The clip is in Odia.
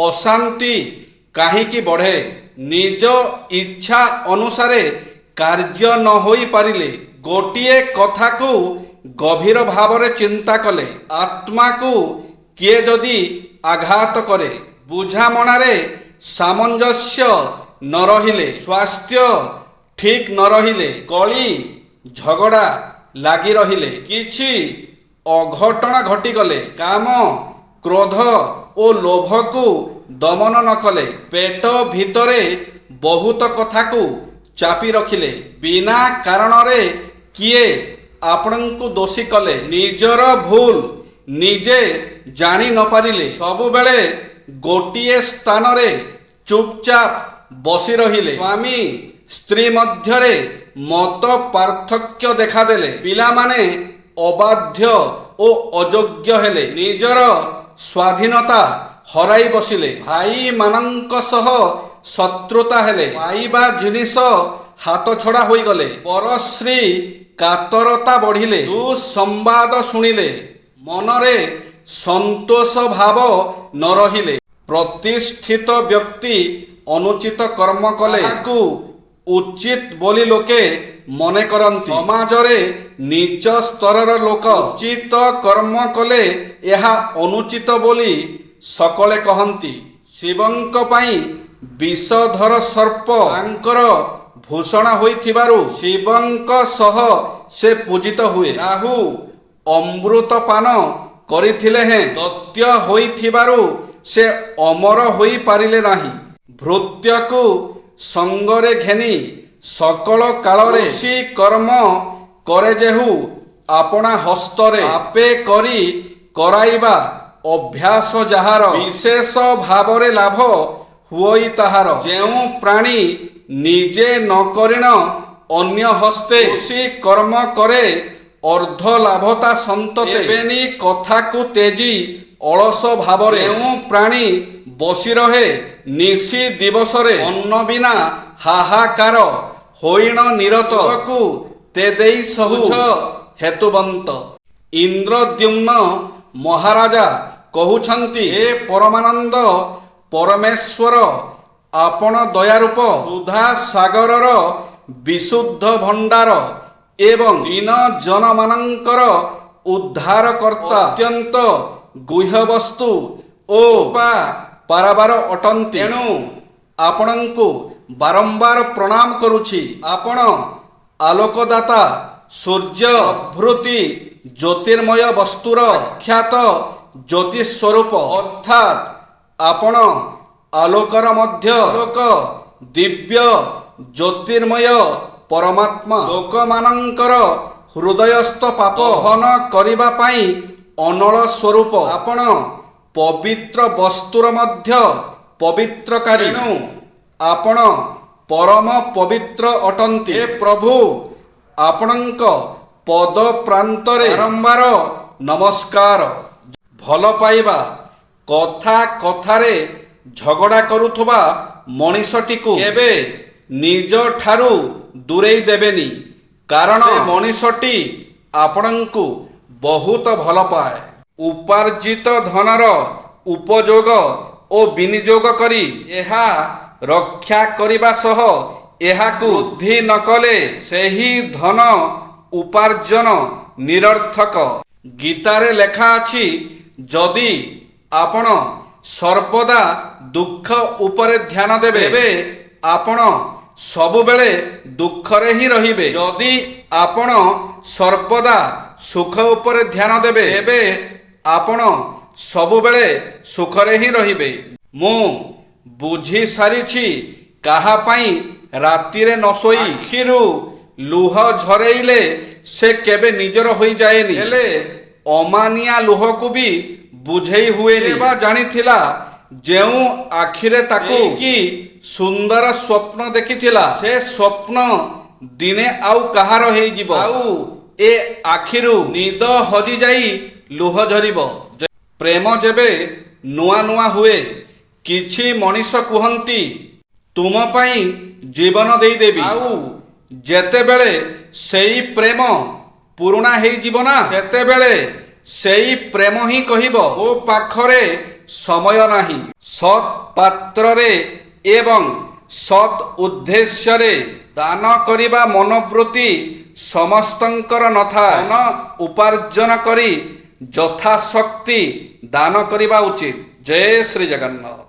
ଅଶାନ୍ତି କାହିଁକି ବଢ଼େ? ନିଜ ଇଚ୍ଛା ଅନୁସାରେ କାର୍ଯ୍ୟ ନ ହୋଇପାରିଲେ, ଗୋଟିଏ କଥାକୁ ଗଭୀର ଭାବରେ ଚିନ୍ତା କଲେ, ଆତ୍ମାକୁ କିଏ ଯଦି ଆଘାତ କରେ, ବୁଝାମଣାରେ ସାମଞ୍ଜସ୍ୟ ନ ରହିଲେ, ସ୍ୱାସ୍ଥ୍ୟ ଠିକ୍ ନ ରହିଲେ, କଳି ଝଗଡ଼ା ଲାଗି ରହିଲେ, କିଛି ଅଘଟଣ ଘଟିଗଲେ, କାମ କ୍ରୋଧ ଓ ଲୋଭକୁ ଦମନ ନ କଲେ, ପେଟ ଭିତରେ ବହୁତ କଥାକୁ ଚାପି ରଖିଲେ, ବିନା କାରଣରେ କିଏ ଆପଣଙ୍କୁ ଦୋଷୀ କଲେ, ନିଜର ଭୁଲ ନିଜେ ଜାଣି ନ ପାରିଲେ, ସବୁବେଳେ ଗୋଟିଏ ସ୍ଥାନରେ ଚୁପଚାପ ବସି ରହିଲେ, ସ୍ୱାମୀ ସ୍ତ୍ରୀ ମଧ୍ୟରେ ମତ ପାର୍ଥକ୍ୟ ଦେଖାଦେଲେ, ପିଲାମାନେ ଅବାଧ୍ୟ ଓ ଅଯୋଗ୍ୟ ହେଲେ, ନିଜର ସ୍ୱାଧୀନତା ହରାଇ ବସିଲେ, ଭାଇମାନଙ୍କ ସହ ଶତ୍ରୁତା ହେଲେ, ପାଇବା ଜିନିଷ ହାତଛଡ଼ା ହୋଇଗଲେ, ପରଶ୍ରୀ କାତରତା ବଢ଼ିଲେ, ଦୁଃସମ୍ବାଦ ଶୁଣିଲେ, ମନରେ ସନ୍ତୋଷ ଭାବ ନ ରହିଲେ, ପ୍ରତିଷ୍ଠିତ ବ୍ୟକ୍ତି ଅନୁଚିତ କର୍ମ କଲେ ତାକୁ ଉଚିତ ବୋଲି ଲୋକେ ମନେ କରନ୍ତି, ସମାଜରେ ନିଚ ସ୍ତରର ଲୋକ ଉଚିତ କର୍ମ କଲେ ଏହା ଅନୁଚିତ ବୋଲି সকলে କହନ୍ତି, ଶିବଙ୍କ ପାଇଁ ବିଷଧର ସର୍ପ ତାଙ୍କର ଭୂଷଣ ହୋଇଥିବାରୁ ଶିବଙ୍କ ସହ ସେ ପୂଜିତ ହୁଏ, ରାହୁ ଅମୃତ ପାନ କରିଥିଲେ ହେଁ ଦୈତ୍ୟ ହୋଇଥିବାରୁ ସେ ଅମର ହୋଇପାରିଲେ ନାହିଁ, ଭୃତ୍ୟକୁ ସଙ୍ଗରେ ଘେନି ସକଳ କାଳରେ କୃଷି କର୍ମ କରେ ଯେହୁ ଆପଣା ହସ୍ତରେ, ଆପେ କରି କରାଇବା ଅଭ୍ୟାସ ଯାହାର, ବିଶେଷ ଭାବରେ ଲାଭ ହୁଅଇ ତାହାର, ଯେଉଁ ପ୍ରାଣୀ ନିଜେ ନ କରିଣ ଅନ୍ୟ ହସ୍ତେ କୃଷି କର୍ମ କରେ ଅର୍ଦ୍ଧ ଲାଭତା ସନ୍ତତେ, ଏବେନି କଥାକୁ ତେଜି ଅଳସ ଭାବରେ, ଯେଉଁ ପ୍ରାଣୀ ବସି ରହେ ନିଶି ଦିବସରେ ଅନ୍ନ ବିନା ହାହାକାର ହୋଇଣ ନିରତ, ତେ ଦେଇ ସହୁଛ ହେତୁବନ୍ତ। ଇନ୍ଦ୍ରଦ୍ୟୁମ୍ନ ମହାରାଜା କହୁଛନ୍ତି, ହେ ପରମାନନ୍ଦ ପରମେଶ୍ୱର, ଆପଣ ଦୟାରୂପ, ସୁଧା ସାଗରର ବିଶୁଦ୍ଧ ଭଣ୍ଡାର ଏବଂ ଦୀନ ଜନମାନଙ୍କର ଉଦ୍ଧାରକର୍ତ୍ତା, ଅତ୍ୟନ୍ତ ଗୁହ୍ୟବସ୍ତୁ ଓ ପାରାବାର ଅଟନ୍ତି, ତେଣୁ ଆପଣଙ୍କୁ ବାରମ୍ବାର ପ୍ରଣାମ କରୁଛି। ଆପଣ ଆଲୋକଦାତା, ସୂର୍ଯ୍ୟ ପ୍ରଭୃତି ଜ୍ୟୋତିର୍ମୟ ବସ୍ତୁର ସାକ୍ଷାତ ଜ୍ୟୋତି ସ୍ୱରୂପ, ଅର୍ଥାତ୍ ଆପଣ ଆଲୋକର ମଧ୍ୟ ଆଲୋକ, ଦିବ୍ୟ ଜ୍ୟୋତିର୍ମୟ ପରମାତ୍ମା, ଲୋକମାନଙ୍କର ହୃଦୟସ୍ଥ ପାପ ଦହନ କରିବା ପାଇଁ ଅନଳ ସ୍ୱରୂପ, ଆପଣ ପବିତ୍ର ବସ୍ତୁର ମଧ୍ୟ ପବିତ୍ରକାରୀ, ତେଣୁ ଆପଣ ପରମ ପବିତ୍ର ଅଟନ୍ତି। ହେ ପ୍ରଭୁ, ଆପଣଙ୍କ ପଦ ପ୍ରାନ୍ତରେ ବାରମ୍ବାର ନମସ୍କାର। ଭଲ ପାଇବା, କଥା କଥାରେ ଝଗଡ଼ା କରୁଥିବା ମଣିଷଟିକୁ କେବେ ନିଜ ଠାରୁ ଦୂରେଇ ଦେବେନି, କାରଣ ସେ ମଣିଷଟି ଆପଣଙ୍କୁ ବହୁତ ଭଲ ପାଏ। ଉପାର୍ଜିତ ଧନର ଉପଯୋଗ ଓ ବିନିଯୋଗ କରି ଏହା ରକ୍ଷା କରିବା ସହ ଏହାକୁ ବୃଦ୍ଧି ନ କଲେ ସେହି ଧନ ଉପାର୍ଜନ ନିରର୍ଥକ। ଗୀତାରେ ଲେଖା ଅଛି, ଯଦି ଆପଣ ସର୍ବଦା ଦୁଃଖ ଉପରେ ଧ୍ୟାନ ଦେବେ, ତେବେ ଆପଣ ସବୁବେଳେ ଦୁଃଖରେ ହିଁ ରହିବେ, ଯଦି ଆପଣ ସର୍ବଦା ସୁଖ ଉପରେ ଧ୍ୟାନ ଦେବେ, ତେବେ ଆପଣ ସବୁବେଳେ ସୁଖରେ ହିଁ ରହିବେ। ମୁଁ ବୁଝି ସାରିଛି, କାହା ପାଇଁ ରାତିରେ ନ ଶୋଇ ଆଖିରୁ ଲୁହ ଝରେଇଲେ ସେ କେବେ ନିଜର ହୋଇଯାଏନି, ହେଲେ ଅମାନିଆ ଲୁହକୁ ବି ବୁଝେଇ ହୁଏନି। ବା ଜାଣିଥିଲା, ଯେଉଁ ଆଖିରେ ତାକୁ କି ସୁନ୍ଦର ସ୍ୱପ୍ନ ଦେଖିଥିଲା, ସେ ସ୍ୱପ୍ନ ଦିନେ ଆଉ କାହାର ହେଇଯିବ, ଆଉ ଏ ଆଖିରୁ ନିଦ ହଜିଯାଇ ଲୁହ ଝରିବ। ପ୍ରେମ ଯେବେ ନୂଆ ନୂଆ ହୁଏ, କିଛି ମଣିଷ କୁହନ୍ତି, ତୁମ ପାଇଁ ଜୀବନ ଦେଇଦେବି, ଆଉ ଯେତେବେଳେ ସେଇ ପ୍ରେମ ପୁରୁଣା ହେଇଯିବ ନା, ସେତେବେଳେ ସେଇ ପ୍ରେମ ହିଁ କହିବ, ମୋ ପାଖରେ ସମୟ ନାହିଁ। ସତ୍ ପାତ୍ରରେ ଏବଂ ସତ୍ ଉଦ୍ଦେଶ୍ୟରେ ଦାନ କରିବା ମନୋବୃତ୍ତି ସମସ୍ତଙ୍କର ନଥାଏ। ଧନ ଉପାର୍ଜନ କରି ଯଥାଶକ୍ତି ଦାନ କରିବା ଉଚିତ। ଜୟ ଶ୍ରୀ ଜଗନ୍ନାଥ।